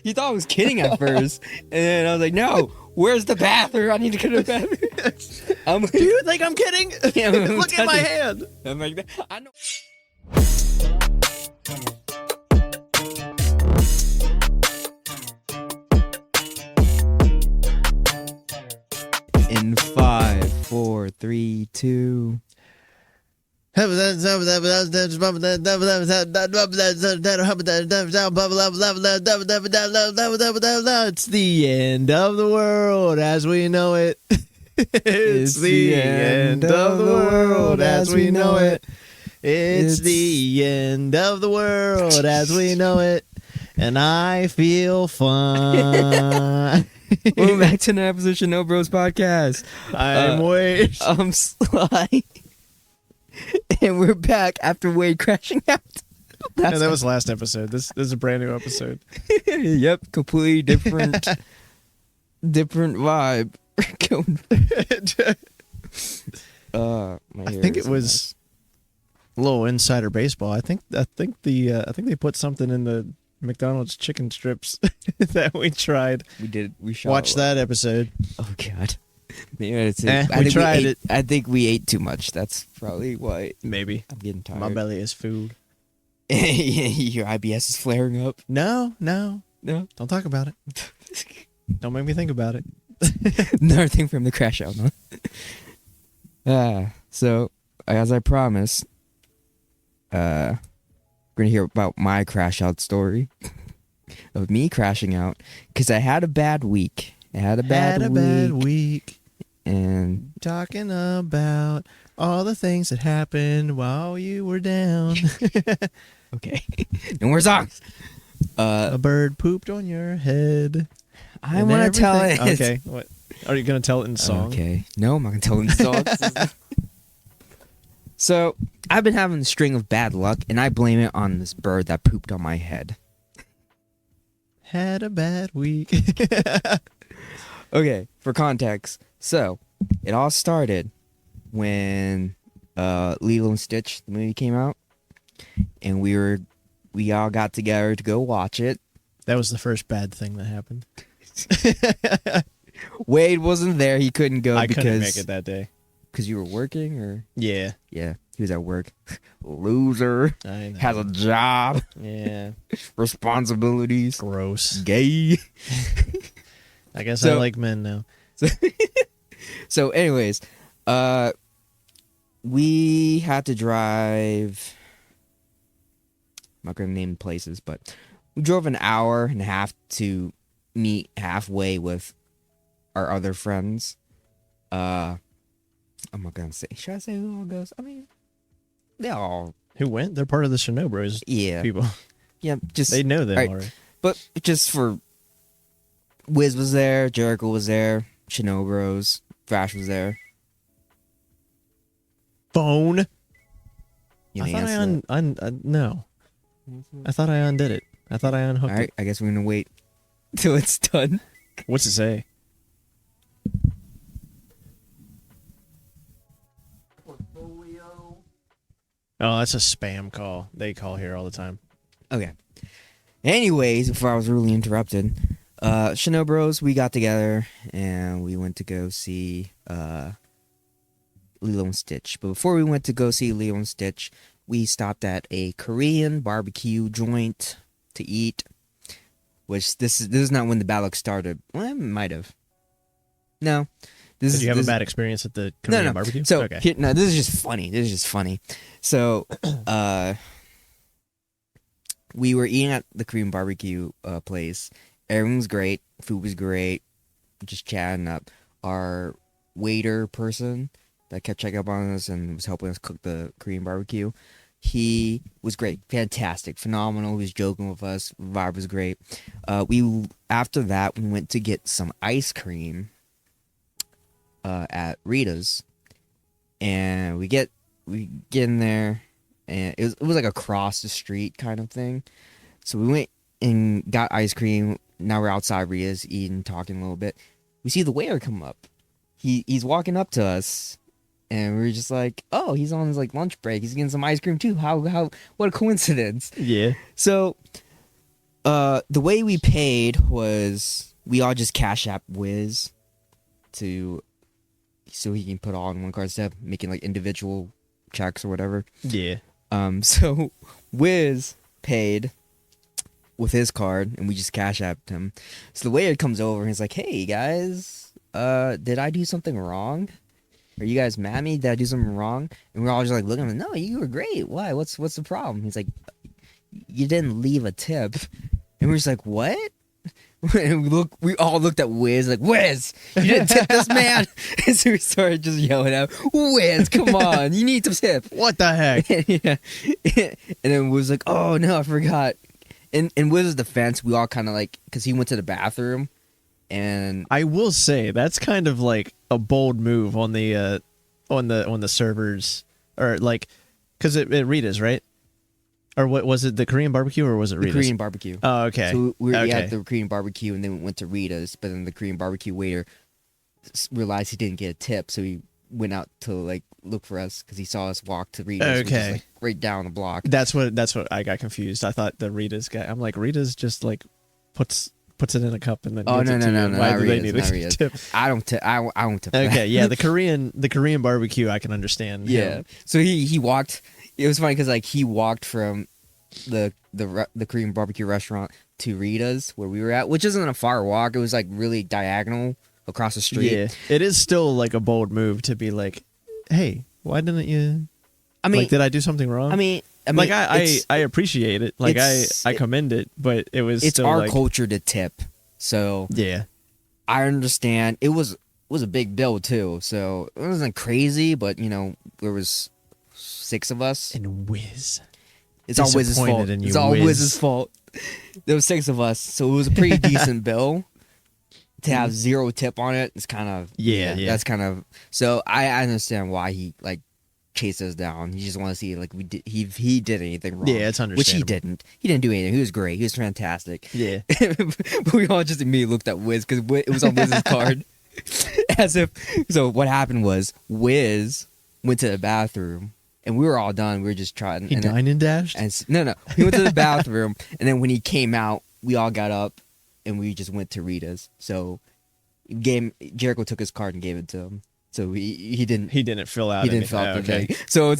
He thought I was kidding at first, and then I was like, "No, where's the bathroom? I need to go to the bathroom." Do you think I'm kidding? Yeah, Look at my hand. I'm like, I know. In 5, 4, 3, 2. It's the end of the world as we know it. It's the end of the world as we know it. It's the end of the world as we know it. And I feel fun. Welcome back to another episode of ShinoBroz podcast. I'm Wade. I'm Sly. And we're back after Wade crashing out. No, that was last episode. This is a brand new episode. Yep, completely different vibe. I think it was a little insider baseball. I think they put something in the McDonald's chicken strips that we tried. We shot Watch that episode. Oh god. Maybe it's we tried it. I think we ate too much. That's probably why. Maybe. I'm getting tired. My belly is food. Your IBS is flaring up. No. No. Don't talk about it. Don't make me think about it. Another thing from the crash out, huh? So, as I promised, we're gonna hear about my crash out story of me crashing out because I had a bad week. Bad week. And talking about all the things that happened while you were down. Okay. No more songs. A bird pooped on your head. I want to tell it. Okay. What? Are you going to tell it in song? Okay. No, I'm not going to tell it in song. So, I've been having a string of bad luck, and I blame it on this bird that pooped on my head. Had a bad week. Okay, for context. So, it all started when Lilo and Stitch, the movie, came out. And we all got together to go watch it. That was the first bad thing that happened. Wade wasn't there. He couldn't go because couldn't make it that day. Because you were working, or? Yeah. Yeah, he was at work. Loser. I know. Has a job. Yeah. Responsibilities. Gross. Gay. I guess I like men now. So anyways, we had to drive. I'm not going to name places, but we drove an hour and a half to meet halfway with our other friends. I'm not going to say. Should I say who all goes? I mean, they all. Who went? They're part of the ShinoBroz people. Yeah, just. They know them right. already. But just for. Wiz was there, Jericho was there, ShinoBroz, Thrash was there. Phone? You I thought no. I thought I undid it. I thought I unhooked Alright, I guess we're gonna wait till it's done. What's it say? Oh, that's a spam call. They call here all the time. Okay. Anyways, before I was rudely interrupted, ShinoBroz, we got together and we went to go see Lilo and Stitch. But before we went to go see Lilo and Stitch, we stopped at a Korean barbecue joint to eat. Which this is not when the bad luck started. Well, it might have. No. Did you have a bad experience at the Korean barbecue? So okay. this is just funny. So we were eating at the Korean barbecue place. Everything was great. Food was great. Just chatting up. Our waiter person that kept checking up on us and was helping us cook the Korean barbecue, he was great. Fantastic. Phenomenal. He was joking with us. The vibe was great. After that, we went to get some ice cream at Rita's. And we get in there, and it was like across the street kind of thing. So we went and got ice cream. Now we're outside Rita's eating, talking a little bit. We see the waiter come up. He's walking up to us, and we're just like, oh, he's on his like lunch break. He's getting some ice cream too. How what a coincidence. Yeah. So the way we paid was we all just Cash App Wiz so he can put all in one card instead of making like individual checks or whatever. Yeah. So Wiz paid with his card, and we just Cash Apped him. So the waiter comes over and he's like, "Hey guys, did I do something wrong? Are you guys mad at me? Did I do something wrong?" And we're all just like looking at him. No, you were great. Why? What's the problem? He's like, "You didn't leave a tip." And we're just like, "What?" And we all looked at Wiz like, "Wiz, you didn't tip this man." And so we started just yelling out, "Wiz, come on, you need to tip." What the heck? Yeah. And then Wiz was like, "Oh no, I forgot." In Wiz's defense, we all kind of like, because he went to the bathroom, and I will say that's kind of like a bold move on the servers, or like, because it Rita's, right? Or what was it, the Korean barbecue, or was it Rita's? The Korean barbecue. Oh, okay. So we okay. had the Korean barbecue, and then we went to Rita's, but then the Korean barbecue waiter realized he didn't get a tip, so he went out to like look for us because he saw us walk to Rita's, which is like right down the block. That's what I got confused. I thought the Rita's guy. I'm like, Rita's just like puts it in a cup and then gives it to you. Why do they need a tip? I don't tip. I won't tip. Okay, yeah, the Korean barbecue I can understand. Yeah. So he walked. It was funny because like he walked from the Korean barbecue restaurant to Rita's where we were at, which isn't a far walk. It was like really diagonal across the street. Yeah, it is still like a bold move to be like, "Hey, why didn't you?" I mean, like, did I do something wrong? I mean, like I appreciate it. Like I commend it, but it's still our like, culture to tip. So yeah, I understand. It was a big bill too, so it wasn't crazy. But you know, there was 6 of us. And Wiz, it's all Wiz's fault. It's all Wiz's fault. There was 6 of us, so it was a pretty decent bill. To have 0 tip on it, it's kind of yeah. That's kind of, so I understand why he like chased us down. He just want to see like he did anything wrong. Yeah, it's understandable. Which he didn't. He didn't do anything. He was great. He was fantastic. Yeah. But we all just immediately looked at Wiz because it was on Wiz's card. As if, so what happened was Wiz went to the bathroom and we were all done. We were just trying. He dined and dashed? No. He went to the bathroom and then when he came out, we all got up and we just went to Rita's. So Jericho took his card and gave it to him. So he didn't fill out. He didn't fill out the thing. So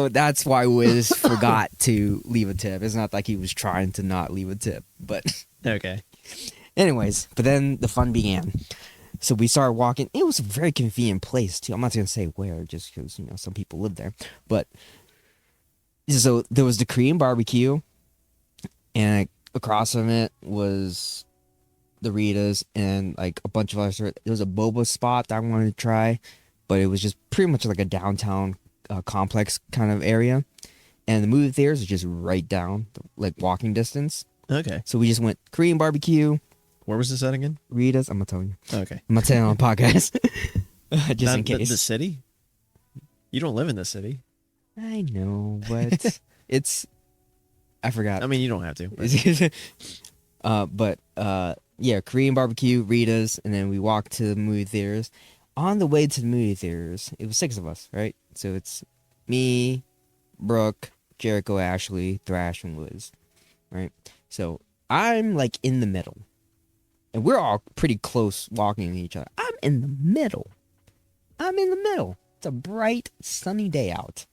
that's why Wiz forgot to leave a tip. It's not like he was trying to not leave a tip, but okay. Anyways, but then the fun began. So we started walking. It was a very convenient place too. I'm not gonna say where, just because some people live there. But so there was the Korean barbecue, and across from it was the Rita's and like a bunch of other. There was a boba spot that I wanted to try, but it was just pretty much like a downtown complex kind of area, and the movie theaters are just right down, like walking distance. Okay. So we just went Korean barbecue. Where was this at again? Rita's. I'm not telling you. Okay. I'm not telling you on the podcast. Just in case. The city? You don't live in the city. I know, but I forgot. I mean, you don't have to. But yeah, Korean barbecue, Rita's, and then we walked to the movie theaters. On the way to the movie theaters, it was 6 of us, right? So it's me, Brooke, Jericho, Ashley, Thrash, and Wiz, right? So I'm like in the middle. And we're all pretty close walking to each other. I'm in the middle. It's a bright, sunny day out.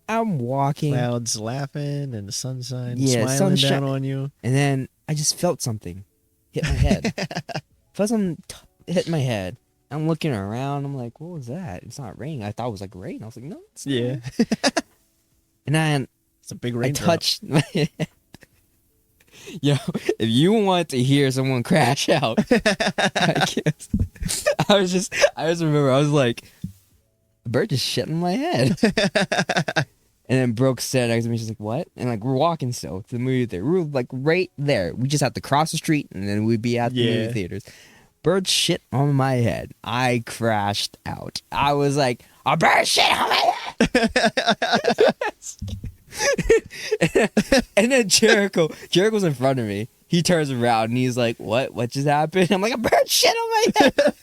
I'm walking. Clouds laughing and the sunshine smiling down on you. And then I just felt something hit my head. Felt something hit my head. I'm looking around. I'm like, what was that? It's not raining. I thought it was like rain. I was like, no, it's not. Yeah. And then it's a big rain. I touched my head. Yo, if you want to hear someone crash out, I guess. I just remember I was like, a bird just shit in my head. And then Brooke said next to me, she's like, what? And like, we're walking still to the movie theater. We were like right there. We just have to cross the street and then we'd be at the movie theaters. Bird shit on my head. I crashed out. I was like, a bird shit on my head. And then Jericho's in front of me. He turns around and he's like, what just happened? I'm like, a bird shit on my head.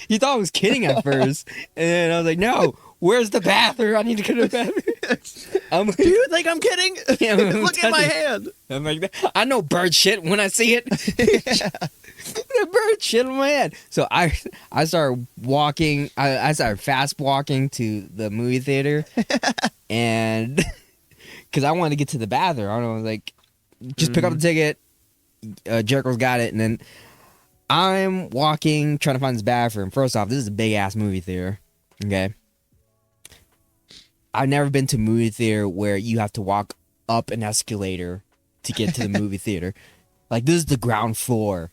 He thought I was kidding at first, and then I was like, no, where's the bathroom? I need to go to the bathroom. I'm like, Do you think I'm kidding? Yeah, Look at my hand. I'm like, I know bird shit when I see it. The bird shit on my head. So I started walking. I started fast walking to the movie theater, and because I wanted to get to the bathroom, I was like, just pick up the ticket. Jericho's got it, and then I'm walking, trying to find this bathroom. First off, this is a big ass movie theater. Okay. I've never been to a movie theater where you have to walk up an escalator to get to the movie theater. Like, this is the ground floor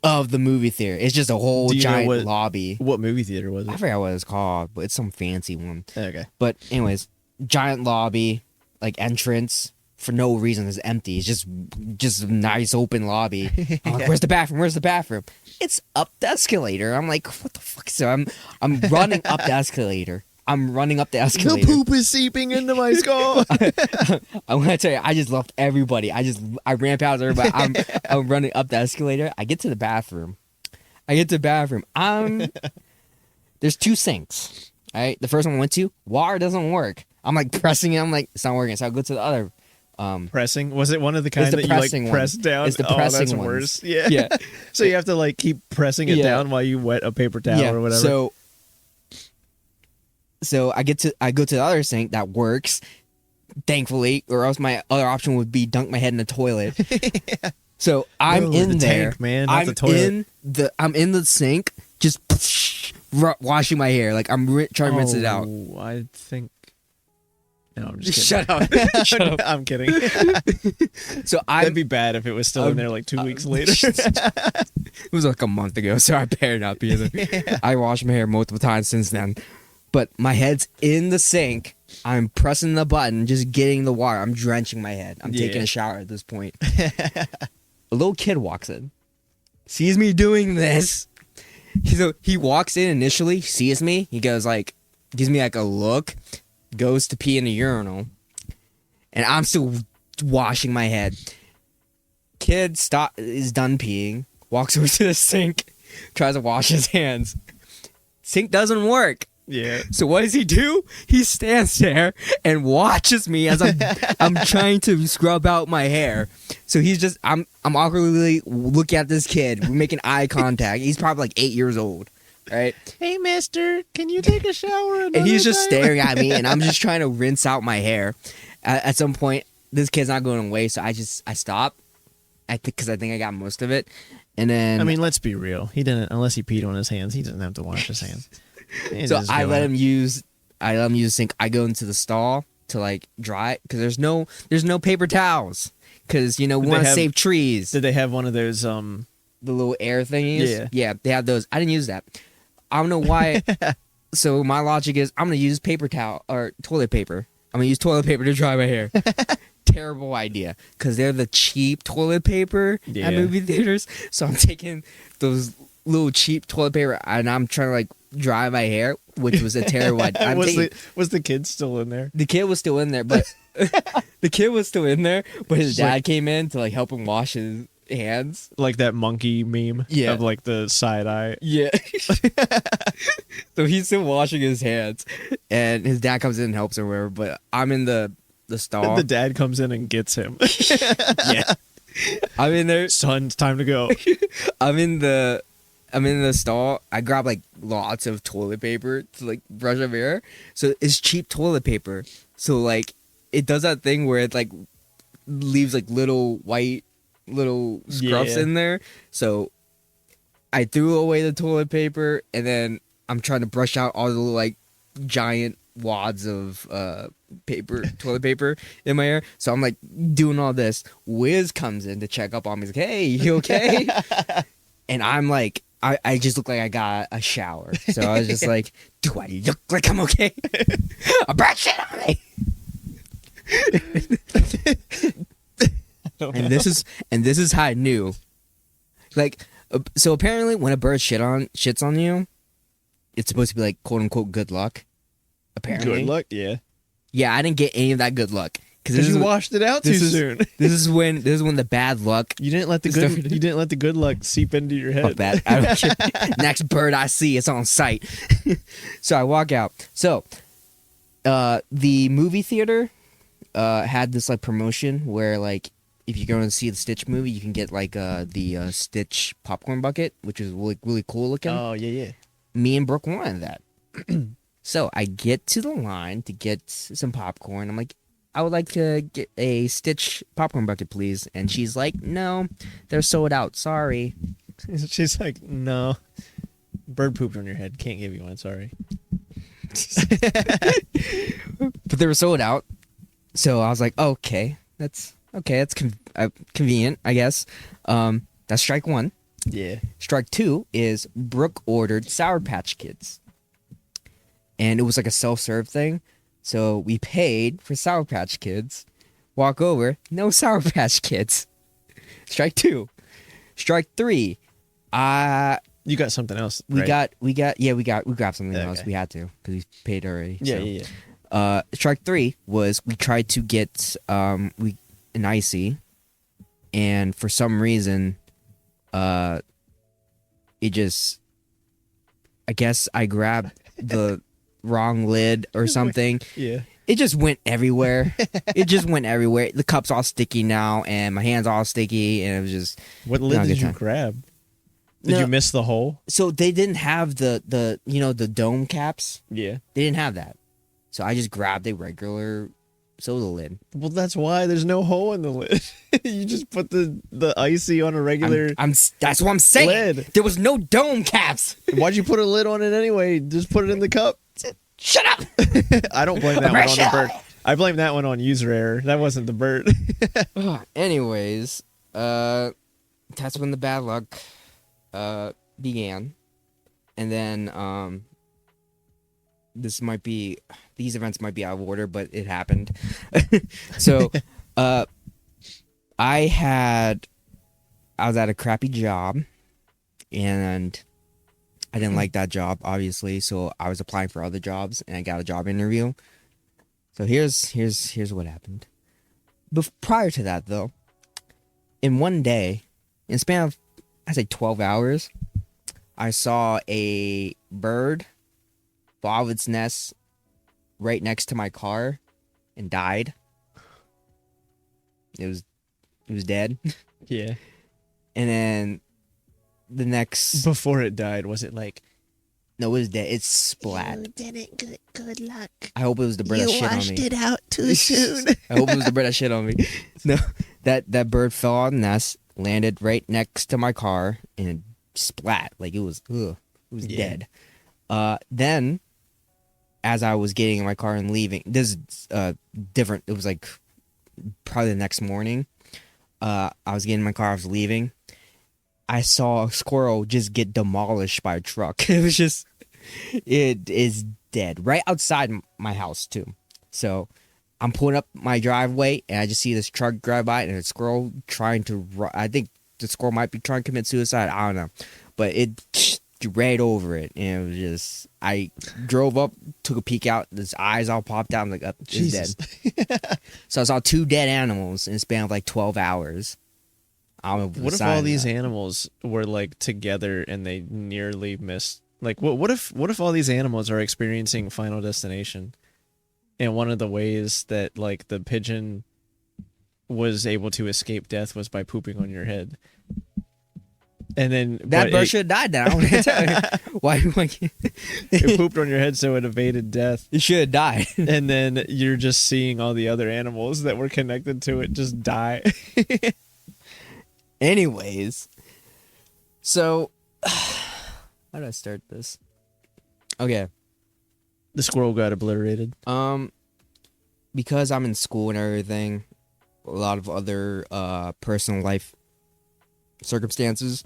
of the movie theater. It's just a whole giant lobby. What movie theater was it? I forgot what it's called, but it's some fancy one. Okay. But anyways, giant lobby, like entrance, for no reason is empty. It's just a nice open lobby. I'm like, where's the bathroom? Where's the bathroom? It's up the escalator. I'm like, what the fuck? So I'm running up the escalator. The poop is seeping into my skull. I want to tell you, I just left everybody. I ran past everybody. I'm running up the escalator. I get to the bathroom. There's 2 sinks. All right. The first one I went to, water doesn't work. I'm like pressing it. I'm like, it's not working. So I go to the other. Pressing? Was it one of the kind that you like press down? It's the pressing that's ones. worse. Yeah. Yeah. So you have to like keep pressing it down while you wet a paper towel or whatever. So I go to the other sink that works, thankfully, or else my other option would be dunk my head in the toilet. Yeah. So I'm in the there, tank, man, not the toilet. I'm in the sink, just washing my hair, like I'm trying to rinse it out. I think. No, I'm just kidding. Shut up. I'm kidding. So that'd be bad if it was still in there like 2 weeks later. It was like a month ago, so I better not be in there. Yeah. I washed my hair multiple times since then. But my head's in the sink. I'm pressing the button, just getting the water. I'm drenching my head. I'm taking a shower at this point. A little kid walks in, sees me doing this. So he walks in initially, sees me. He goes like, gives me like a look, goes to pee in the urinal, and I'm still washing my head. Kid is done peeing, walks over to the sink, tries to wash his hands. Sink doesn't work. Yeah. So what does he do? He stands there and watches me as I'm trying to scrub out my hair. So I'm awkwardly looking at this kid. We're making eye contact. He's probably like 8 years old, right? Hey, mister, can you take a shower? And he's just staring at me, and I'm just trying to rinse out my hair. At some point, this kid's not going away, so I stop. Because I think I got most of it, and then I mean, let's be real. He didn't, unless he peed on his hands. He doesn't have to wash his hands. So I let him use the sink. I go into the stall to like dry it because there's no paper towels because we want to save trees. Did they have one of those the little air thingies? Yeah, they have those. I didn't use that. I don't know why. So my logic is I'm gonna use paper towel or toilet paper. I'm gonna use toilet paper to dry my hair. Terrible idea because they're the cheap toilet paper at movie theaters. So I'm taking those little cheap toilet paper and I'm trying to like dry my hair, which was a terrible idea. Was the kid still in there? The kid was still in there, but his dad came in to like help him wash his hands, like that monkey meme of like the side eye. Yeah. So he's still washing his hands, and his dad comes in and helps him, or whatever. But I'm in the stall. The dad comes in and gets him. Yeah. I'm in there. Son, it's time to go. I'm in the stall. I grab like lots of toilet paper to like brush up hair. So it's cheap toilet paper. So like it does that thing where it like leaves like little white scruffs in there. So I threw away the toilet paper and then I'm trying to brush out all the like giant wads of toilet paper in my hair. So I'm like doing all this. Wiz comes in to check up on me. He's like, "Hey, you okay?" And I'm like, I just look like I got a shower. So I was just like, "Do I look like I'm okay?" A brat shit on me. And this is how I knew. Like, so apparently when a bird shits on you, it's supposed to be like quote unquote good luck. Apparently. Good luck, yeah. Yeah, I didn't get any of that good luck because you washed it out too soon. This is when the bad luck. You didn't let the good luck seep into your head. Fuck that. I don't care. Next bird I see, it's on sight. So I walk out. So The movie theater had this like promotion where like if you're going to see the Stitch movie, you can get like the Stitch popcorn bucket, which is really cool looking. Oh yeah. Me and Brooke wanted that. So I get to the line to get some popcorn. I'm like, I would like to get a Stitch popcorn bucket, please. And she's like, no, they're sold out. Sorry. She's like, no. Bird pooped on your head. Can't give you one. Sorry. But they were sold out. So I was like, okay, that's convenient, I guess. That's strike one. Yeah. Strike two is Brooke ordered Sour Patch Kids. And it was like a self-serve thing. So we paid for Sour Patch Kids. Walk over, no Sour Patch Kids. Strike two. Strike three. You got something else, right? We grabbed something else. Okay. We had to because we paid already. Yeah. Strike three was we tried to get an icy, and for some reason, it just, I guess I grabbed the wrong lid or something. Yeah. It just went everywhere. The cup's all sticky now, and my hand's all sticky, and it was just. What lid did you grab? Did you miss the hole? So they didn't have the the dome caps. Yeah. They didn't have that. So I just grabbed a regular soda lid. Well, that's why there's no hole in the lid. You just put the icy on a regular. That's what I'm saying. Lid. There was no dome caps. Why'd you put a lid on it anyway? Just put it in the cup. Shut up. I don't blame that one on the bird. I blame that one on user error. That wasn't the bird. Anyways, that's when the bad luck began, and then these events might be out of order, but it happened. So I was at a crappy job, and I didn't like that job, obviously, so I was applying for other jobs, and I got a job interview. So here's what happened. Prior to that, though, in one day, in a span of, I say 12 hours, I saw a bird fall out of its nest right next to my car and died. It was dead. Yeah. And then the next... Before it died, was it like... No, it was dead. It's splat. You didn't. Good luck. I hope it was the bird that shit on me. You washed it out too soon. I hope it was the bird that shit on me. No, that bird fell out of the nest, landed right next to my car, and it splat. Like, it was dead. Then, as I was getting in my car and leaving, this is different. It was like probably the next morning. I was getting in my car, I was leaving. I saw a squirrel just get demolished by a truck. It is dead right outside my house too. So I'm pulling up my driveway and I just see this truck drive by and a squirrel trying to run. I think the squirrel might be trying to commit suicide. I don't know, but it right over it, and it was just. I drove up, took a peek out. His eyes all popped out. I'm like, he's dead. So I saw two dead animals in a span of like 12 hours. What if all these animals were like together and they nearly missed? Like, what if all these animals are experiencing Final Destination, and one of the ways that like the pigeon was able to escape death was by pooping on your head, and then that bird should have died. Now I want to tell you why. It pooped on your head, so it evaded death. It should have died, and then you're just seeing all the other animals that were connected to it just die. Anyways, so how did I start this? Okay. The squirrel got obliterated. Because I'm in school and everything, a lot of other personal life circumstances,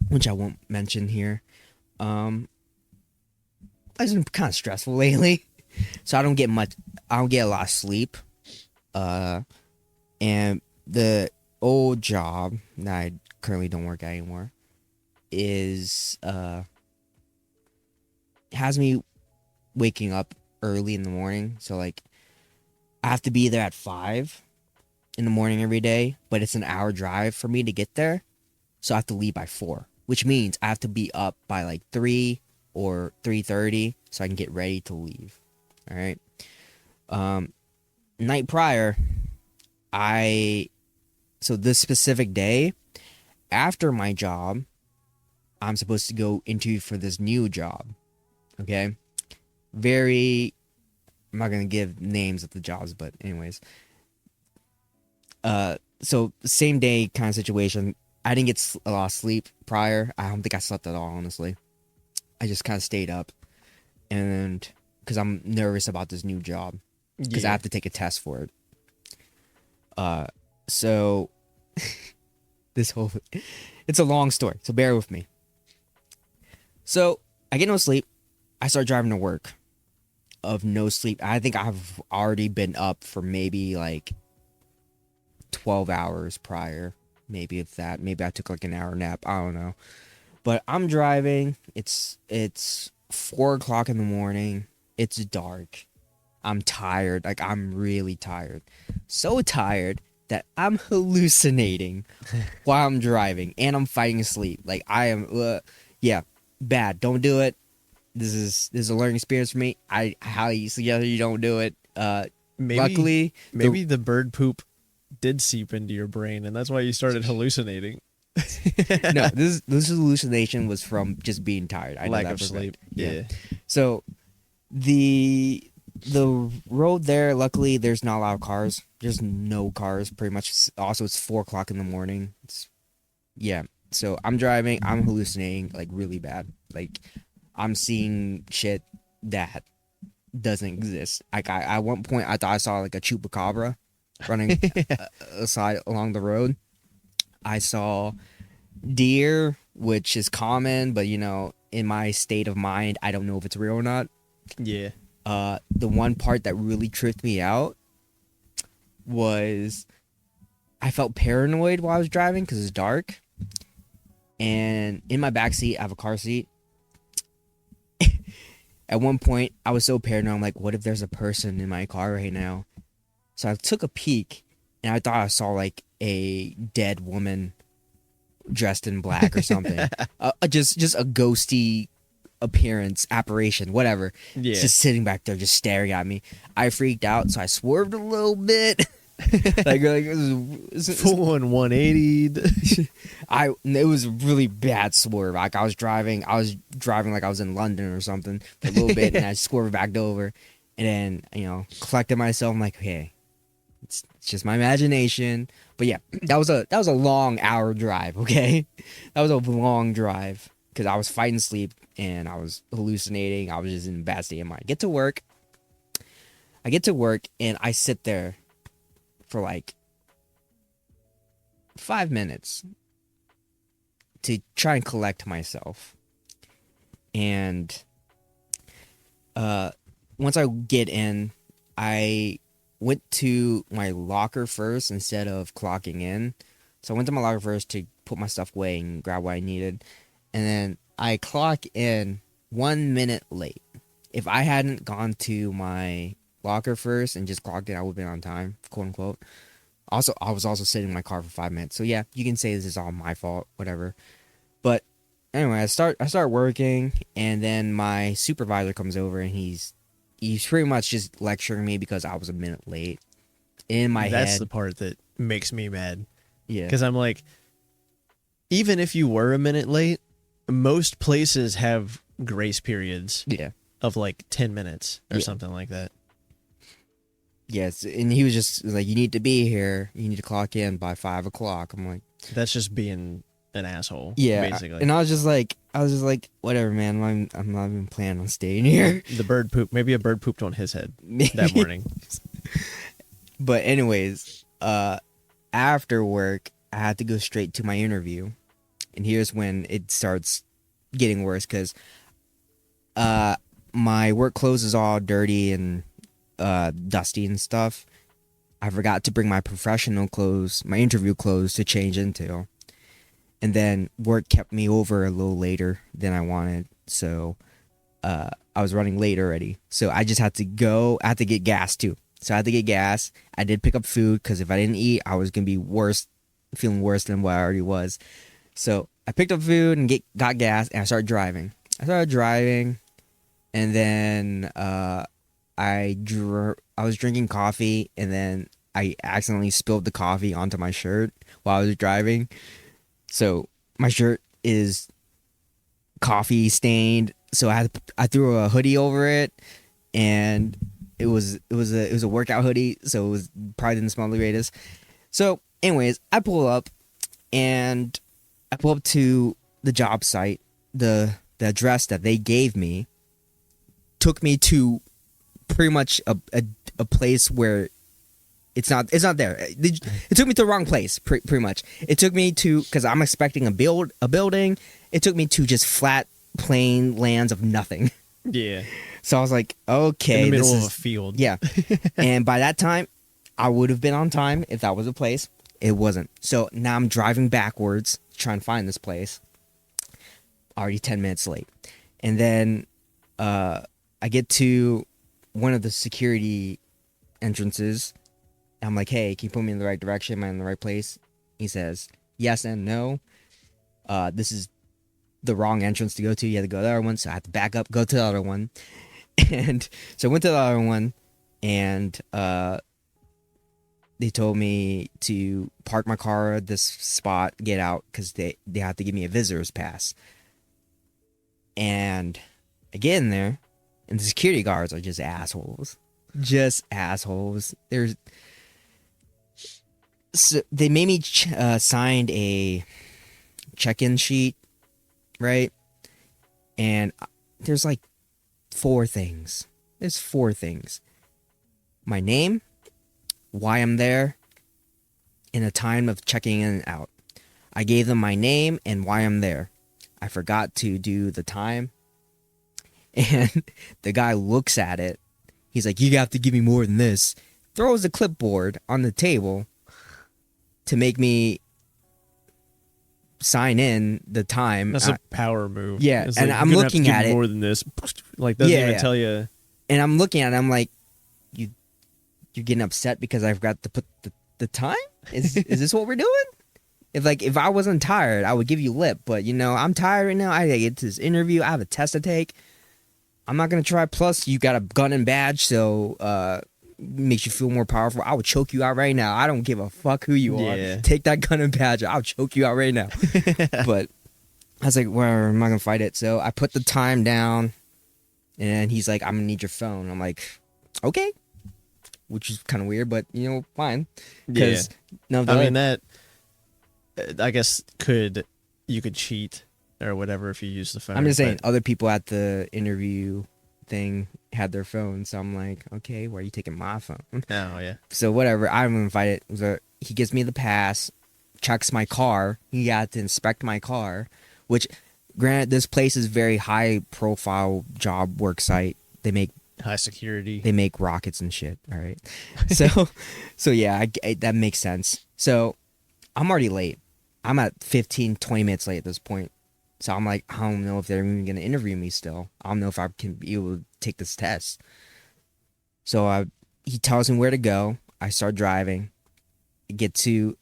which I won't mention here. It's been kind of stressful lately, so I don't get a lot of sleep. And the old job that I currently don't work at anymore has me waking up early in the morning. So like I have to be there at 5 in the morning every day, but it's an hour drive for me to get there. So I have to leave by 4, which means I have to be up by like 3 or 3:30 so I can get ready to leave. All right. Night prior, so this specific day, after my job, I'm supposed to go interview for this new job. Okay? I'm not going to give names of the jobs, but anyways. So same day kind of situation. I didn't get a lot of sleep prior. I don't think I slept at all, honestly. I just kind of stayed up, and because I'm nervous about this new job, because I have to take a test for it. So it's a long story, so bear with me. So I get no sleep. I start driving to work of no sleep. I think I've already been up for maybe like 12 hours prior. Maybe it's that. Maybe I took like an hour nap. I don't know. But I'm driving. It's 4 o'clock in the morning. It's dark. I'm tired. Like, I'm really tired. So tired that I'm hallucinating while I'm driving. And I'm fighting sleep. Like, I am... yeah, bad. Don't do it. This is a learning experience for me. I highly suggest you don't do it. Luckily... Maybe the bird poop did seep into your brain, and that's why you started hallucinating. No, this hallucination was from just being tired. I know Lack that of for a fact. sleep. Yeah. So the road there, luckily, there's not a lot of cars. There's no cars, pretty much. Also, it's 4 o'clock in the morning. So I'm driving. I'm hallucinating like really bad. Like, I'm seeing shit that doesn't exist. Like, at one point, I thought I saw like a chupacabra running aside along the road. I saw deer, which is common, but in my state of mind, I don't know if it's real or not. Yeah. The one part that really tripped me out was I felt paranoid while I was driving because it's dark. And in my backseat, I have a car seat. At one point, I was so paranoid. I'm like, what if there's a person in my car right now? So I took a peek, and I thought I saw like a dead woman dressed in black or something. Just a ghosty apparition, whatever. Yeah. Just sitting back there, just staring at me. I freaked out, so I swerved a little bit. like it was Full on 180. It was a really bad swerve. Like I was driving like I was in London or something for a little bit, and I swerved back over, and then collected myself. I'm like, okay, it's just my imagination. But yeah, that was a long hour drive. Okay, that was a long drive because I was fighting sleep and I was hallucinating. I was just in a bad state of mind. I get to work and I sit there for like 5 minutes to try and collect myself. And once I get in, I went to my locker first instead of clocking in. So I went to my locker first to put my stuff away and grab what I needed. And then I clock in 1 minute late. If I hadn't gone to my locker first and just clocked in, I would have been on time, quote unquote. Also, I was also sitting in my car for 5 minutes. So yeah, you can say this is all my fault, whatever. But anyway, I start working, and then my supervisor comes over, and he's pretty much just lecturing me because I was a minute late. In my head, That's the part that makes me mad. Yeah. Because I'm like, even if you were a minute late, most places have grace periods of like 10 minutes or something like that. Yes, and he was just like, you need to be here. You need to clock in by 5 o'clock. I'm like, that's just being an asshole. Yeah, basically. And I was just like, whatever, man. I'm not even planning on staying here. The bird poop. Maybe a bird pooped on his head that morning. But anyways, after work, I had to go straight to my interview, and here's when it starts getting worse because my work clothes is all dirty and dusty and stuff. I forgot to bring my professional clothes, my interview clothes, to change into. And then work kept me over a little later than I wanted. So I was running late already. So I just had to go. I had to get gas too. So I had to get gas. I did pick up food because if I didn't eat, I was going to be feeling worse than what I already was. So I picked up food and got gas, and I started driving. And then I was drinking coffee, and then I accidentally spilled the coffee onto my shirt while I was driving. So my shirt is coffee stained. So I threw a hoodie over it, and it was a workout hoodie, so it was probably didn't smell the greatest. So, anyways, I pull up to the job site. The address that they gave me took me to pretty much a place where it's not there. It took me to the wrong place, pretty much. It took me to, because I'm expecting a building. It took me to just flat, plain lands of nothing. Yeah. So I was like, okay, in the middle of a field. Yeah. And by that time, I would have been on time if that was a place. It wasn't. So now I'm driving backwards, trying to find this place. Already 10 minutes late. And then I get to one of the security entrances. I'm like, hey, can you put me in the right direction? Am I in the right place? He says, yes and no. This is the wrong entrance to go to. You have to go to the other one. So I have to back up, go to the other one. And so I went to the other one, and they told me to park my car at this spot, get out, because they have to give me a visitor's pass. And I get in there, and the security guards are just assholes. Just assholes. So they made me signed a check-in sheet, right? And there's like 4 things. There's 4 things. My name, why I'm there, and the time of checking in and out. I gave them my name and why I'm there. I forgot to do the time. And the guy looks at it. He's like, you have to give me more than this. Throws a clipboard on the table to make me sign in the time. That's a power move. Yeah, it's and like, I'm looking at it. More than this. Like, doesn't even tell you. And I'm looking at it. I'm like, you're getting upset because I forgot to put the time? Is this what we're doing? If I wasn't tired, I would give you lip. But, I'm tired right now. I gotta get to this interview. I have a test to take. I'm not going to try. Plus, you got a gun and badge, so makes you feel more powerful. I would choke you out right now. I don't give a fuck who you are. Take that gun and badge. I'll choke you out right now. But I was like, whatever, I'm not going to fight it. So I put the time down, and he's like, I'm going to need your phone. I'm like, okay. Which is kind of weird, but, fine. Yeah. No, I mean, that, I guess, you could cheat or whatever if you use the phone. I'm just saying, other people at the interview thing had their phones, so I'm like, okay, why are you taking my phone? Oh, yeah. So whatever, I'm invited. He gives me the pass, checks my car. He got to inspect my car, which, granted, this place is very high profile job work site. They make high security. They make rockets and shit. All right, so yeah, that makes sense. So I'm already late. I'm at 15, 20 minutes late at this point. So I'm like, I don't know if they're even going to interview me still. I don't know if I can be able to take this test. So he tells me where to go. I start driving. I get to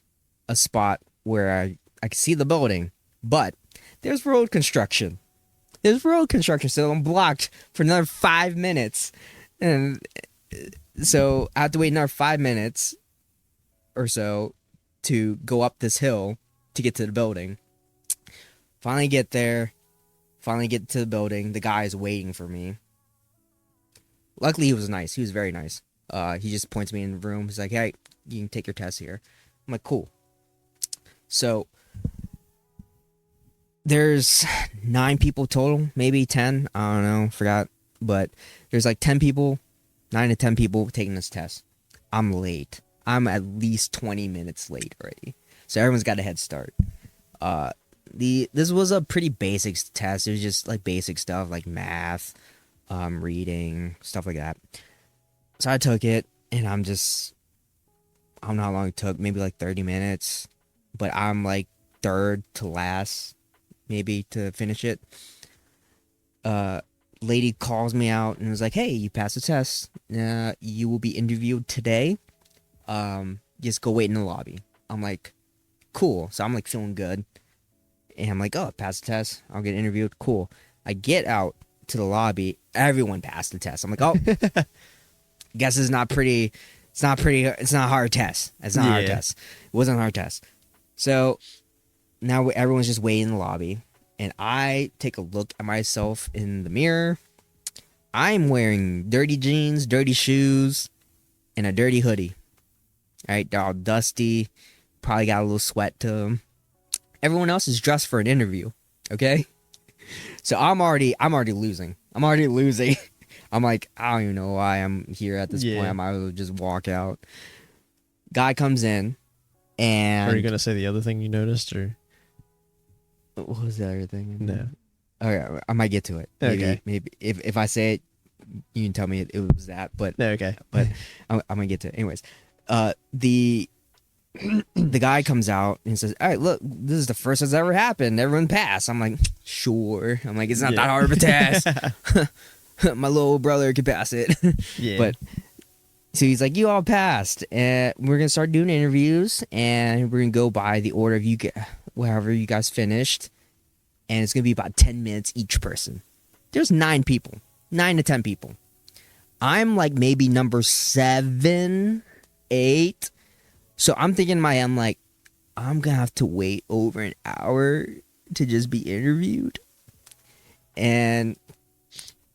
a spot where I can see the building. But there's road construction. So I'm blocked for another 5 minutes. And so I have to wait another 5 minutes or so to go up this hill to get to the building. Finally get there. Finally get to the building. The guy is waiting for me. Luckily, he was nice. He was very nice. He just points me in the room. He's like, hey, you can take your test here. I'm like, cool. So there's 9 people total, maybe 10. I don't know. Forgot. But there's like 10 people, 9 to 10 people taking this test. I'm late. I'm at least 20 minutes late already. So everyone's got a head start. This was a pretty basic test. It was just like basic stuff like math, reading, stuff like that. So I took it, and I don't know how long it took, maybe like 30 minutes. But I'm like third to last, maybe, to finish it. Lady calls me out and was like, hey, you passed the test. You will be interviewed today. Just go wait in the lobby. I'm like, cool. So I'm like feeling good. And I'm like, oh, pass the test. I'll get interviewed. Cool. I get out to the lobby. Everyone passed the test. I'm like, oh, guess it's not pretty. It's not pretty. It's not a hard test. It's not a hard Yeah. test. It wasn't a hard test. So now everyone's just waiting in the lobby, and I take a look at myself in the mirror. I'm wearing dirty jeans, dirty shoes, and a dirty hoodie. All right, they're all dusty. Probably got a little sweat to them. Everyone else is dressed for an interview. Okay, so I'm already losing. I'm already losing. I'm like, I don't even know why I'm here at this point. I might as well just walk out. Guy comes in, and Are you gonna say the other thing you noticed, or what was the other thing? no? Okay, I might get to it. Okay. Maybe if I say it, you can tell me it was that. But No, okay. but I'm gonna get to it. Anyways, the guy comes out and says, "All right, look, this is the first that's ever happened. Everyone passed." I'm like, "Sure." I'm like, "It's not that hard of a test. My little brother could pass it." Yeah. But so he's like, "You all passed, and we're gonna start doing interviews, and we're gonna go by the order of you get wherever you guys finished, and it's gonna be about 10 minutes each person." There's 9 people, 9 to 10 people. I'm like maybe number 7, 8. So I'm thinking in my head, I'm like, I'm gonna have to wait over an hour to just be interviewed,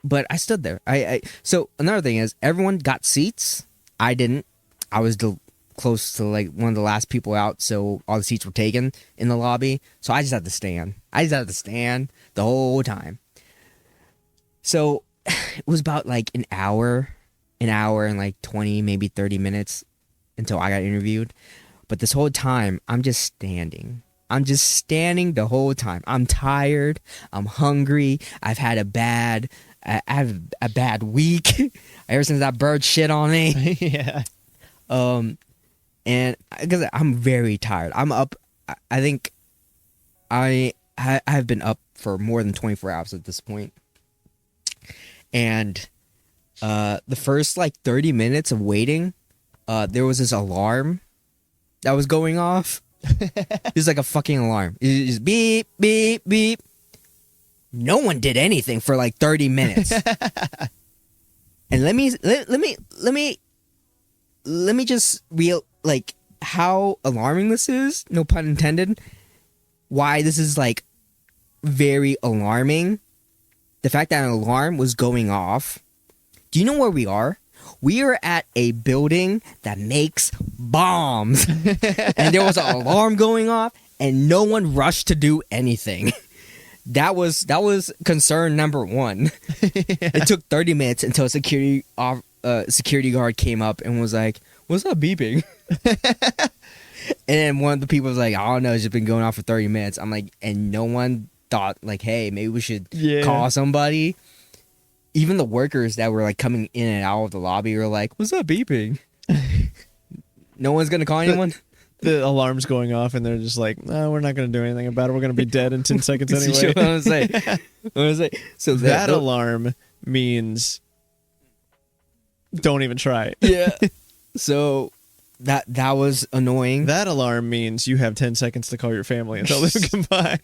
but I stood there. So another thing is, everyone got seats. I didn't. I was close to like one of the last people out, so all the seats were taken in the lobby. So I just had to stand. I just had to stand the whole time. So it was about like an hour and like 20, maybe 30 minutes until I got interviewed. But this whole time, I'm just standing. I'm just standing the whole time. I'm tired. I'm hungry. I have a bad week ever since that bird shit on me. Yeah. And because I'm very tired. I'm up. I think I've been up for more than 24 hours at this point. And the first like 30 minutes of waiting, there was this alarm that was going off. It was like a fucking alarm. It was just beep, beep, beep. No one did anything for like 30 minutes. And let me just like how alarming this is, no pun intended. Why this is like very alarming. The fact that an alarm was going off. Do you know where we are? We are at a building that makes bombs. And there was an alarm going off, and no one rushed to do anything. That was concern number 1. It took 30 minutes until a security guard came up and was like, "What's that beeping?" And then one of the people was like, "I don't know, it's just been going on for 30 minutes." I'm like, and no one thought like, "Hey, maybe we should call somebody." Even the workers that were like coming in and out of the lobby were like, "What's that beeping?" No one's gonna call anyone. The alarm's going off, and they're just like, "No, we're not going to do anything about it. We're going to be dead in 10 seconds anyway." You know what I'm saying? So that alarm means don't even try it. Yeah. So that was annoying. That alarm means you have 10 seconds to call your family and tell them to come by.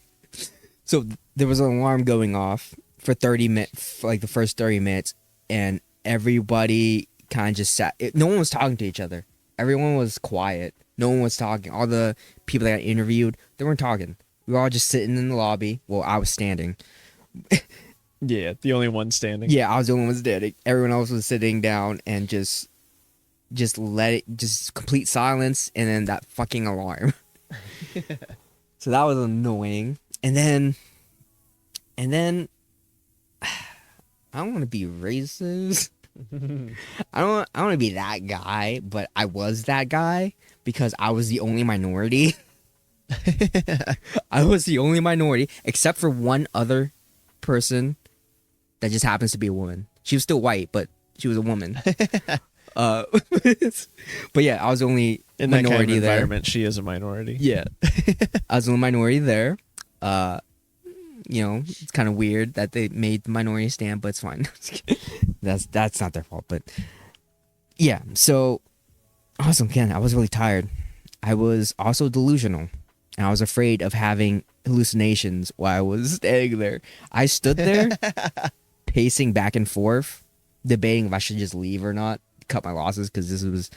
So there was an alarm going off for 30 minutes, like the first 30 minutes, and everybody kind of just sat. No one was talking to each other. Everyone was quiet. No one was talking. All the people that got interviewed, they weren't talking. We were all just sitting in the lobby. Well, I was standing. Yeah, the only one standing. Yeah, I was the only one standing. Everyone else was sitting down and just complete silence, and then that fucking alarm. So that was annoying. And then I don't want to be racist. I don't want to be that guy, but I was that guy because I was the only minority. I was the only minority, except for one other person that just happens to be a woman. She was still white, but she was a woman. But yeah, I was the only In that minority kind of there. environment, she is a minority. Yeah, I was the only minority there. You know, it's kind of weird that they made the minority stand, but it's fine. That's not their fault. But yeah, so awesome. Again, I was really tired. I was also delusional, and I was afraid of having hallucinations while I was standing there. I stood there, pacing back and forth, debating if I should just leave or not, cut my losses because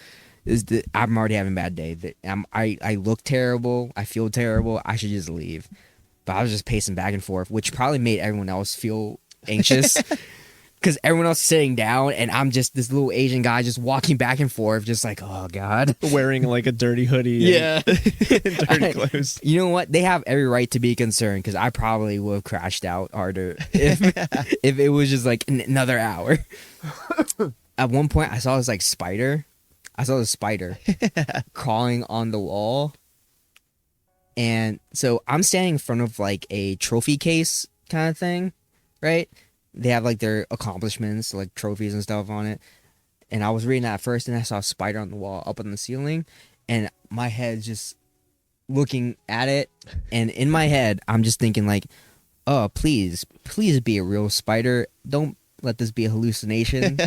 I'm already having a bad day. I look terrible. I feel terrible. I should just leave. But I was just pacing back and forth, which probably made everyone else feel anxious because everyone else is sitting down and I'm just this little Asian guy just walking back and forth, just like, oh God, wearing like a dirty hoodie. Yeah, and dirty clothes. You know what? They have every right to be concerned because I probably would have crashed out harder if it was just like another hour. At one point, I saw this like spider. I saw the spider crawling on the wall. And so I'm standing in front of like a trophy case kind of thing, right? They have like their accomplishments, like trophies and stuff on it. And I was reading that first and I saw a spider on the wall up on the ceiling. And my head just looking at it. And in my head, I'm just thinking like, oh, please be a real spider. Don't let this be a hallucination,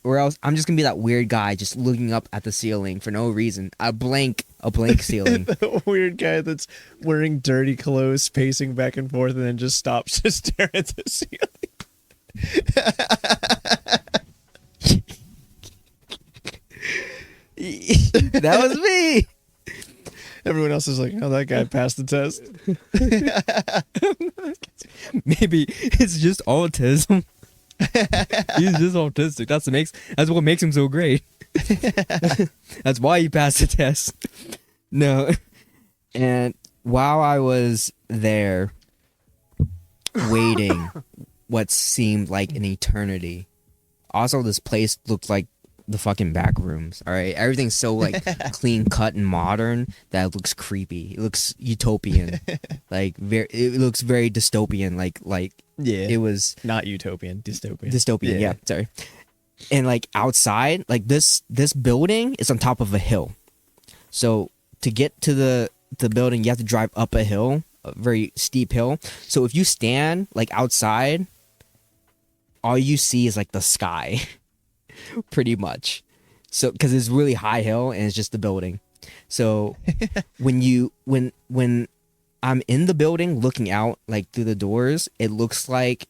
or else I'm just gonna be that weird guy just looking up at the ceiling for no reason. A blank ceiling. The weird guy that's wearing dirty clothes, pacing back and forth, and then just stops to stare at the ceiling. That was me. Everyone else is like, oh, that guy passed the test. Maybe it's just autism. He's just autistic. That's what makes him so great. That's why he passed the test. No. And while I was there waiting what seemed like an eternity, also this place looked like the fucking back rooms. All right, everything's so like clean cut and modern that it looks creepy. It looks utopian. It looks very dystopian. Like yeah, it was not utopian, dystopian. Dystopian, yeah. Sorry. And like outside, like this building is on top of a hill. So to get to the building, you have to drive up a hill, a very steep hill. So if you stand like outside, all you see is like the sky. Pretty much. So because it's really high hill and it's just the building. So when I'm in the building looking out like through the doors, it looks like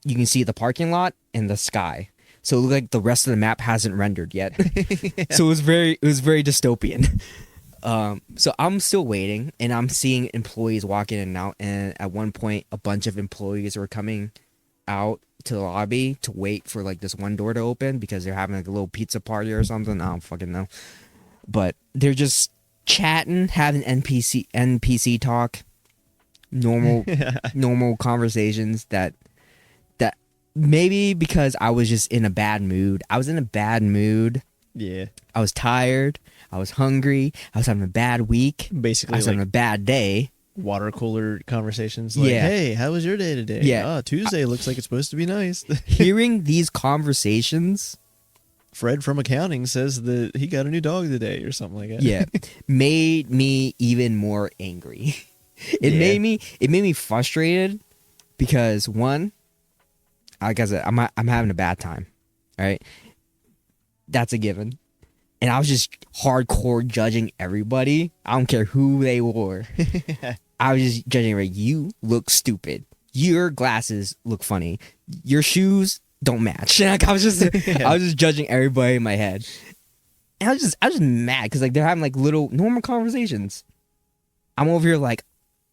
you can see the parking lot and the sky. So it looked like the rest of the map hasn't rendered yet. Yeah. So it was very dystopian. So I'm still waiting and I'm seeing employees walk in and out, and at one point a bunch of employees were coming out to the lobby to wait for like this one door to open because they're having like a little pizza party or something. I don't fucking know. But they're just chatting, having NPC talk, normal conversations that maybe because I was just in a bad mood. I was in a bad mood. Yeah. I was tired. I was hungry. I was having a bad week. Basically, I was having a bad day. Water cooler conversations like, yeah. Hey, how was your day today? Yeah. Tuesday looks like it's supposed to be nice. Hearing these conversations, Fred from accounting says that he got a new dog today or something like that. Yeah, made me even more angry. It made me frustrated because one, like I said, I'm having a bad time. All right, that's a given. And I was just hardcore judging everybody. I don't care who they were. I was just judging, right? You look stupid. Your glasses look funny. Your shoes don't match. Like, I was just judging everybody in my head. And I was just mad because like they're having like little normal conversations. I'm over here like,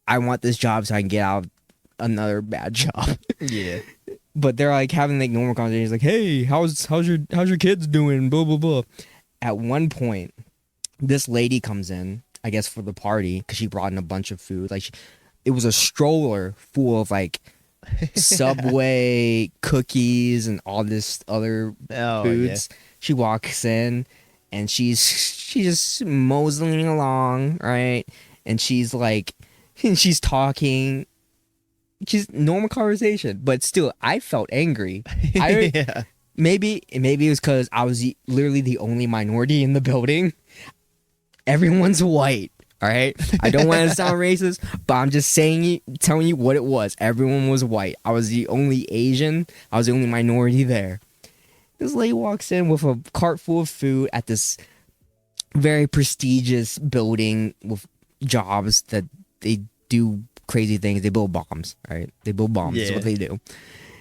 I want this job so I can get out of another bad job. Yeah. But they're like having like normal conversations like, hey, how's your kids doing? Blah blah blah. At one point, this lady comes in, I guess for the party, because she brought in a bunch of food. Like, it was a stroller full of like Subway cookies and all this other foods. Yeah. She walks in and she's just moseying along, right? And she's like, she's talking. She's normal conversation, but still, I felt angry. Yeah. Maybe it was because I was literally the only minority in the building. Everyone's white, all right? I don't want to sound racist, but I'm just telling you what it was. Everyone was white. I was the only Asian. I was the only minority there. This lady walks in with a cart full of food at this very prestigious building with jobs that they do crazy things. They build bombs, right? They build bombs. Yeah. That's what they do.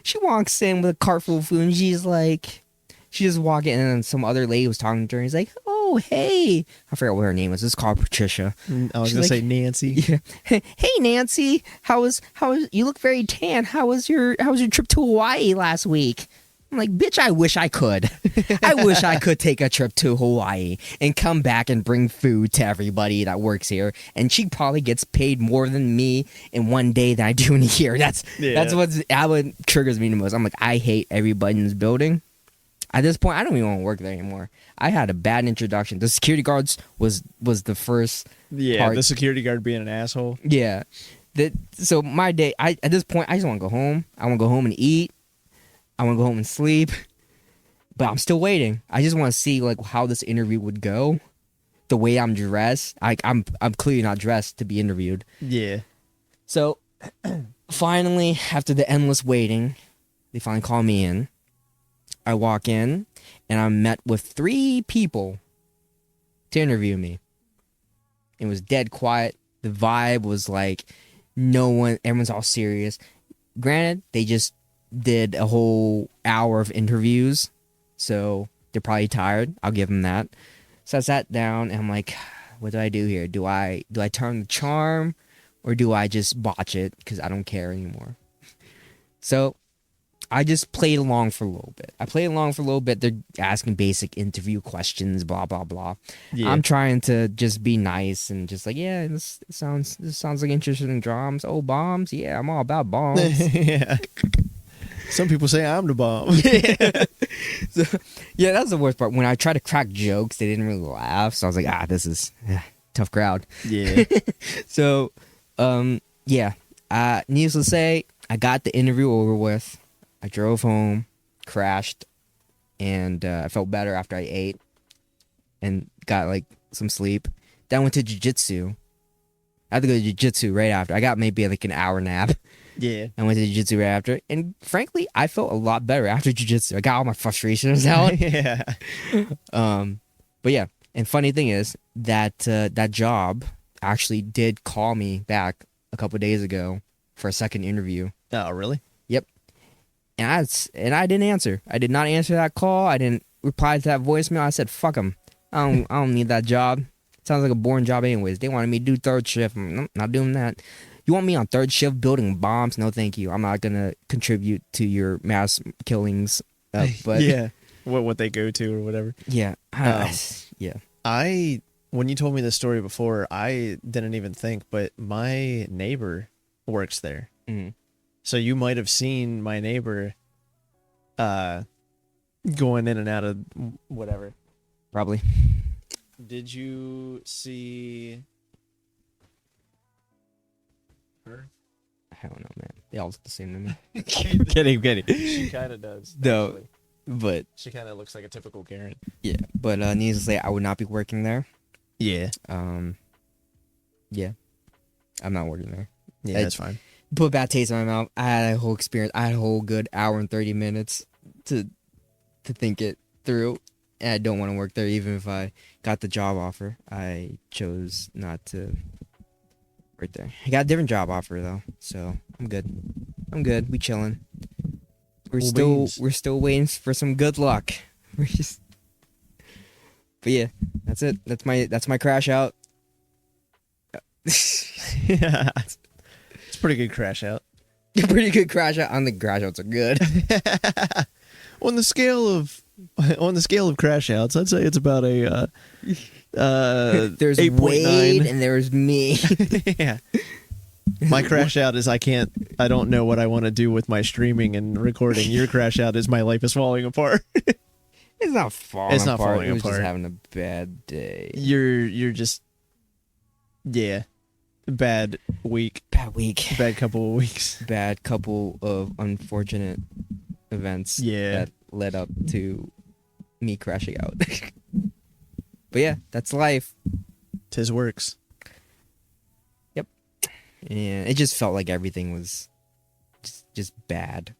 She walks in with a cart full of food and she's like, she just walked in, and then some other lady was talking to her. He's like, "Oh, hey," I forgot what her name was. It's called Patricia. I was She's gonna like- say Nancy. Yeah. Hey, Nancy, how was you look very tan? How was your trip to Hawaii last week? I'm like, bitch, I wish I could. I wish I could take a trip to Hawaii and come back and bring food to everybody that works here. And she probably gets paid more than me in one day than I do in a year. That's what triggers me the most. I'm like, I hate everybody in this building. At this point, I don't even want to work there anymore. I had a bad introduction. The security guards was the first. Yeah, part. the security guard being an asshole. Yeah. So my day, at this point, I just want to go home. I want to go home and eat. I want to go home and sleep. But I'm still waiting. I just want to see like how this interview would go. The way I'm dressed. I'm clearly not dressed to be interviewed. Yeah. So finally, after the endless waiting, they finally call me in. I walk in and I'm met with 3 people to interview me. It was dead quiet. The vibe was like everyone's all serious. Granted, they just did a whole hour of interviews, so they're probably tired. I'll give them that. So I sat down and I'm like, what do I do here? Do I turn the charm or do I just botch it because I don't care anymore? So I just played along for a little bit. They're asking basic interview questions, blah blah blah. Yeah. I'm trying to just be nice and just like, yeah, this sounds like interesting drums. Oh, bombs, yeah, I'm all about bombs. Yeah. Some people say I'm the bomb. So, yeah, that's the worst part. When I try to crack jokes, they didn't really laugh. So I was like, this is tough crowd. Yeah. So, yeah. Needless to say, I got the interview over with. I drove home, crashed, and I felt better after I ate and got like some sleep. Then I went to jiu-jitsu. I had to go to jiu-jitsu right after. I got maybe like an hour nap. Yeah. I went to jiu-jitsu right after. And frankly, I felt a lot better after jiu-jitsu. I got all my frustrations out. Yeah. But yeah, and funny thing is that that job actually did call me back a couple days ago for a second interview. Oh, really? Yep. And I didn't answer. I did not answer that call. I didn't reply to that voicemail. I said, fuck them. I don't need that job. Sounds like a boring job anyways. They wanted me to do third shift. I'm not doing that. You want me on third shift building bombs? No, thank you. I'm not going to contribute to your mass killings. But yeah. What they go to or whatever. Yeah. Yeah. When you told me this story before, I didn't even think, but my neighbor works there. Mm-hmm. So you might have seen my neighbor going in and out of whatever. Probably. Did you see her? I don't know, man. They all look the same to me. Kidding. She kind of does. No. actually. But She kind of looks like a typical Karen. yeah. But needless to say, I would not be working there. Yeah. Yeah. I'm not working there. Yeah, that's fine. Put a bad taste in my mouth. I had a whole experience. I had a whole good hour and 30 minutes to think it through. And I don't want to work there even if I got the job offer. I chose not to work there. I got a different job offer though. So I'm good. We chilling. We're still waiting for some good luck. But yeah, that's it. That's my crash out. Yeah. It's a pretty good crash out. Pretty good crash out. On the crash outs are good. On the scale of crash outs, I'd say it's about a There's 8.9. Wade and there's me. Yeah. My crash out is I don't know what I want to do with my streaming and recording. Your crash out is my life is falling apart. It's not falling It's not apart. falling It was apart. just having a bad day. You're just bad week. Bad couple of weeks. Bad couple of unfortunate events that led up to me crashing out. But yeah, that's life. 'Tis works. Yep. And it just felt like everything was just bad.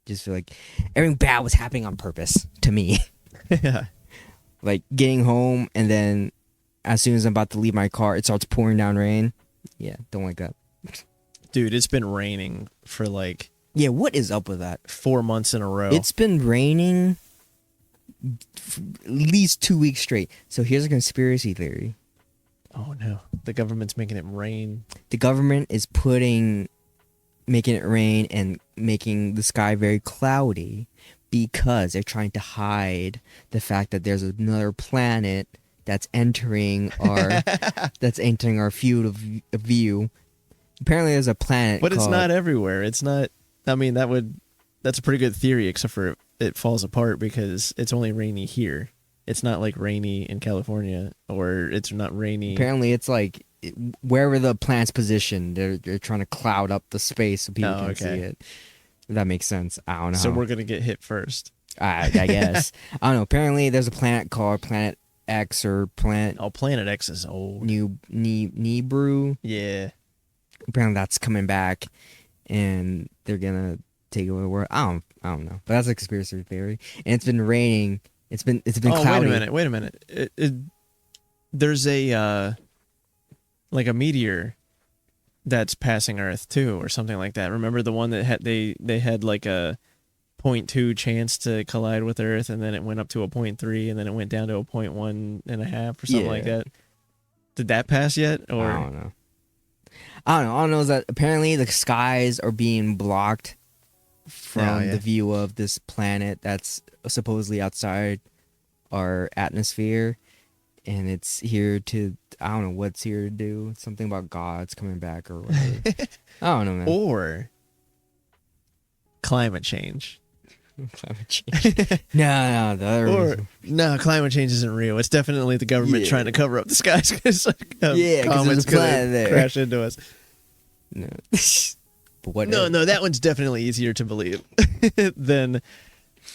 Just feel like everything bad was happening on purpose to me. Yeah. Like getting home and then as soon as I'm about to leave my car, it starts pouring down rain. Yeah, don't like that. Dude, it's been raining for like Yeah, what is up with that? 4 months in a row. It's been raining at least 2 weeks straight. So here's a conspiracy theory. Oh no, the government's making it rain. The government is making it rain and making the sky very cloudy because they're trying to hide the fact that there's another planet that's entering our field of view. Apparently there's a planet But it's not everywhere. It's not. I mean, that's a pretty good theory, except for it falls apart because it's only rainy here. It's not like rainy in California, or it's not rainy. Apparently it's like wherever the planet's positioned, they're trying to cloud up the space so people can see it. If that makes sense. I don't know. So we're gonna get hit first. I guess. I don't know. Apparently there's a planet called Planet X or Planet. Oh, Planet X is old. Nibiru. Yeah. Apparently that's coming back, and they're gonna take over the world. I don't know. But that's a conspiracy theory. And it's been raining. It's been cloudy. Wait a minute. There's a like a meteor that's passing Earth too, or something like that. Remember the one that they had like a 0.2 chance to collide with Earth, and then it went up to a 0.3, and then it went down to a 1.5 or something like that. Did that pass yet? Or I don't know. All I know is that apparently the skies are being blocked from the view of this planet that's supposedly outside our atmosphere, and it's here to, I don't know what's here to do. Something about God's coming back or whatever. I don't know, man. Or climate change. Climate change. No, the other reason. No, climate change isn't real. It's definitely the government trying to cover up the skies because there's a planet there. Crash into us. No. But what? No, that one's definitely easier to believe than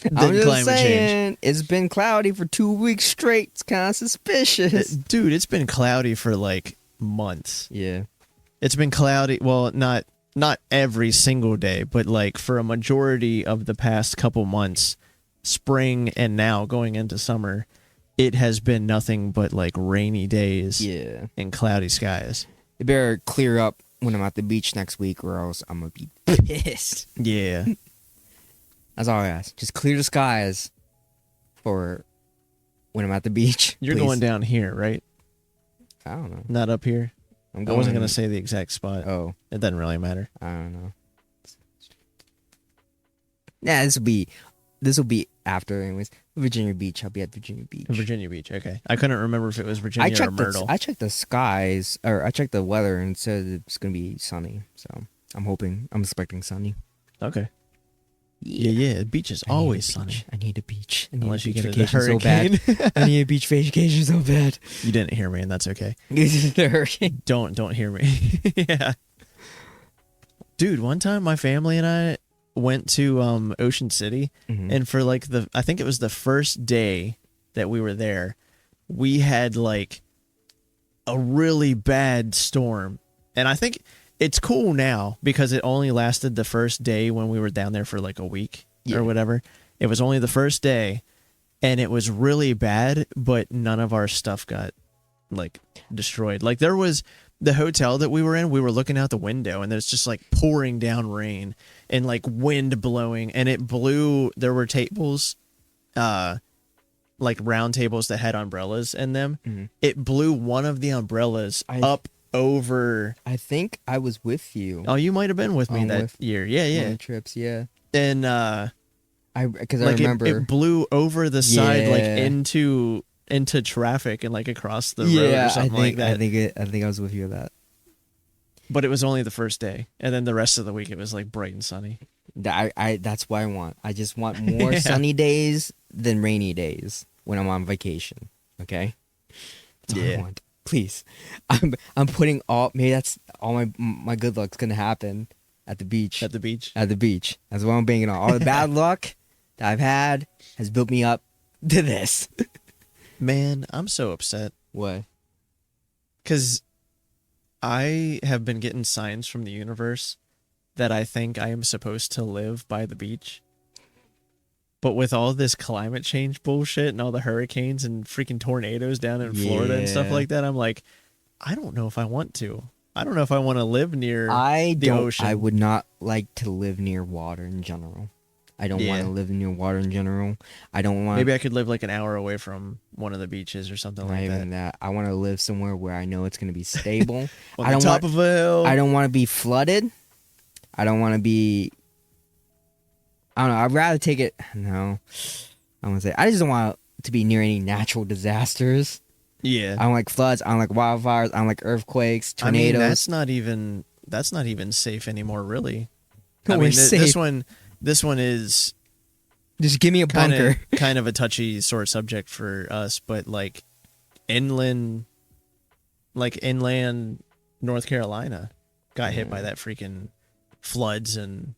I'm just climate saying, change. it's been cloudy for 2 weeks straight. It's kind of suspicious. Dude, it's been cloudy for like months. Yeah. It's been cloudy. Well, not every single day, but like for a majority of the past couple months, spring and now going into summer, it has been nothing but like rainy days and cloudy skies. It better clear up when I'm at the beach next week, or else I'm gonna be pissed. Yeah. That's all I ask. Just clear the skies for when I'm at the beach. You're please. going down here, right? I don't know. Not up here? I wasn't going to say the exact spot. Oh. It doesn't really matter. I don't know. Nah, this will be after, anyways. Virginia Beach. I'll be at Virginia Beach. Virginia Beach, okay. I couldn't remember if it was Virginia or Myrtle. I checked the skies, or I checked the weather, and it said it's going to be sunny. So I'm expecting sunny. Okay. Yeah. The beach is always sunny. I need a beach. I need Unless a you beach get a vacation so bad. I need a beach vacation so bad. You didn't hear me, and that's okay. The hurricane. Don't hear me. Yeah. Dude, one time my family and I went to Ocean City, and for like I think it was the first day that we were there, we had like a really bad storm. And I think it's cool now because it only lasted the first day when we were down there for like a week or whatever. It was only the first day, and it was really bad, but none of our stuff got like destroyed. Like there was the hotel that we were in, we were looking out the window, and there's just like pouring down rain and like wind blowing, and it blew. There were tables, like round tables that had umbrellas in them. It blew one of the umbrellas up over. I think I was with you. Oh, you might have been with me that year. Yeah. One of the trips, yeah. And because I like remember it blew over the side, like into traffic and like across the road or something like that. I think I was with you at that. But it was only the first day, and then the rest of the week it was like bright and sunny. That's what I want. I just want more sunny days than rainy days when I'm on vacation. Okay. That's all I want. Please, I'm putting maybe that's all my good luck's gonna happen at the beach. At the beach. That's what I'm banking on. All the bad luck that I've had has built me up to this. Man, I'm so upset. What? Because I have been getting signs from the universe that I think I am supposed to live by the beach. But with all this climate change bullshit and all the hurricanes and freaking tornadoes down in Florida and stuff like that, I'm like, I don't know if I want to. I don't know if I want to live near the ocean. I would not like to live near water in general. I don't want Yeah. to live near water in general. I don't want Maybe I could live like an hour away from one of the beaches or something not like even that. that. I want to live somewhere where I know it's going to be stable. On I the don't top want of a hill. I don't want to be flooded. I don't want to be. I don't know. I'd rather take it. No, I want to say I just don't want to be near any natural disasters. Yeah. I don't like floods. I don't like wildfires. I don't like earthquakes, I mean, tornadoes. that's not even safe anymore, really. No, I we're mean, safe. this one is Just give me a bunker. kind of a touchy sort of subject for us, but like inland North Carolina got hit by that freaking floods and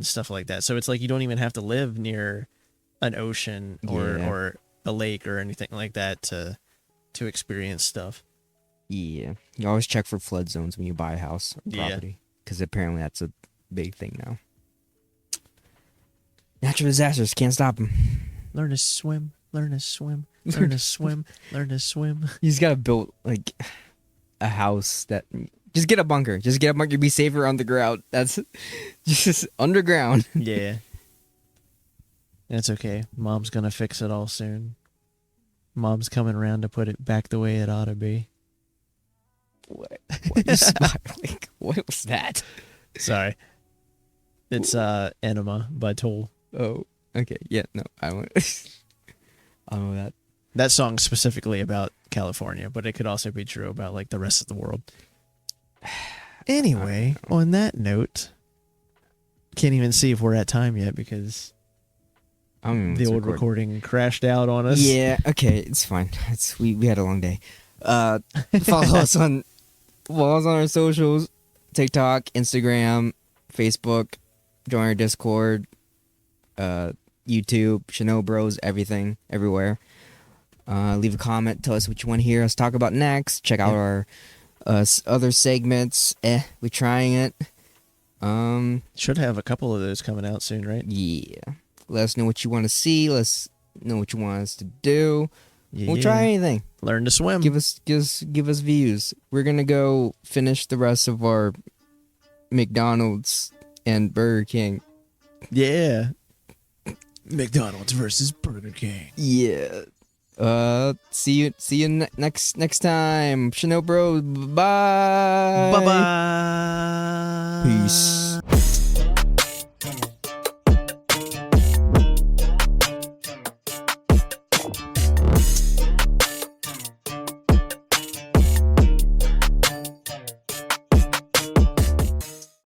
stuff like that. So it's like you don't even have to live near an ocean Yeah. or a lake or anything like that to experience stuff. Yeah, you always check for flood zones when you buy a house or Yeah. property, because apparently that's a big thing now. Natural disasters can't stop them. Learn to swim, learn to swim, learn to swim, learn to swim. You just gotta build like a house that. Just get a bunker. Just get a bunker. Be safer on the ground. That's just underground. Yeah. That's okay. Mom's gonna fix it all soon. Mom's coming around to put it back the way it ought to be. What you smiling? What was that? Sorry. It's Enema by Tool. Oh, okay. Yeah, no, I don't. I don't know that. That song's specifically about California, but it could also be true about like the rest of the world. Anyway, on that note, can't even see if we're at time yet because I don't even know the what's old recording. recording crashed out on us. Yeah, okay, it's fine. We had a long day. Follow us on our socials: TikTok, Instagram, Facebook. Join our Discord, YouTube, ShinoBroz, everything, everywhere. Leave a comment. Tell us what you want to hear us talk about next. Check out our other segments. We're trying it. Should have a couple of those coming out soon, right? Yeah. Let us know what you want to see. Let us know what you want us to do. Yeah. We'll try anything. Learn to swim. Give us views. We're gonna go finish the rest of our McDonald's and Burger King. Yeah. McDonald's versus Burger King. Yeah. See you next time. ShinoBroz. Bye. Bye bye. Peace.